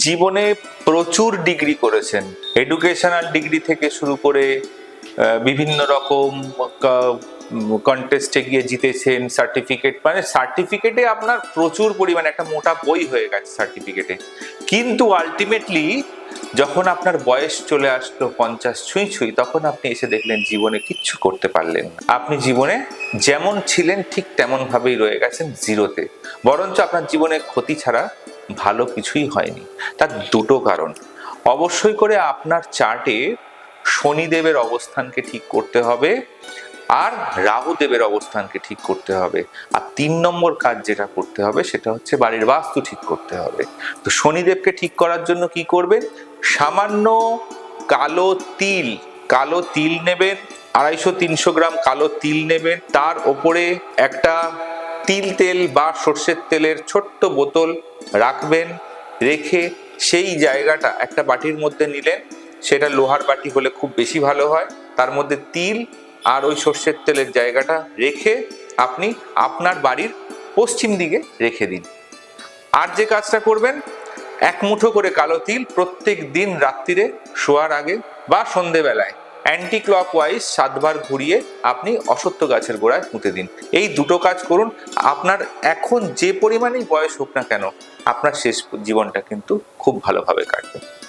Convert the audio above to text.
জীবনে প্রচুর ডিগ্রি করেছেন, এডুকেশনাল ডিগ্রি থেকে শুরু করে বিভিন্ন রকম কন্টেস্টে গিয়ে জিতেছেন, সার্টিফিকেট, মানে সার্টিফিকেটে আপনার প্রচুর পরিমাণে একটা মোটা বই হয়ে গেছে সার্টিফিকেটে। কিন্তু আলটিমেটলি যখন আপনার বয়স চলে আসলো 50 ছুঁই ছুঁই, তখন আপনি এসে দেখলেন জীবনে কিচ্ছু করতে পারলেন না। আপনি জীবনে যেমন ছিলেন ঠিক তেমন ভাবেই রয়ে গেছেন, জিরোতে। বরঞ্চ আপনার জীবনে ক্ষতি ছাড়া ভালো কিছুই হয়নি। তার দুটো কারণ। অবশ্যই করে আপনার চার্টে শনিদেবের অবস্থানকে ঠিক করতে হবে, আর রাহুদেবের অবস্থানকে ঠিক করতে হবে। আর 3 নম্বর কাজ যেটা করতে হবে সেটা হচ্ছে বাড়ির বাস্তু ঠিক করতে হবে। তো শনিদেবকে ঠিক করার জন্য কি করবেন? সামান্য কালো তিল, কালো তিল নেবেন, 250-300 গ্রাম কালো তিল নেবেন। তার ওপরে একটা তিল তেল বা সর্ষের তেলের ছোট্ট বোতল রাখবেন। রেখে সেই জায়গাটা একটা বাটির মধ্যে নিলেন, সেটা লোহার বাটি হলে খুব বেশি ভালো হয়। তার মধ্যে তিল আর ওই সর্ষের তেলের জায়গাটা রেখে আপনি আপনার বাড়ির পশ্চিম দিকে রেখে দিন। আর যে কাজটা করবেন, 1 মুঠো করে কালো তিল প্রত্যেক দিন রাত্রিরে শোয়ার আগে বা সন্ধেবেলায় অ্যান্টি ক্লকওয়াইজ 7 বার ঘুরিয়ে আপনি অশ্বত্থ গাছের গোড়ায় পুঁতে দিন। এই দুটো কাজ করুন। আপনার এখন যে পরিমাণেই বয়স হোক না কেন, আপনার শেষ জীবনটা কিন্তু খুব ভালোভাবে কাটবে।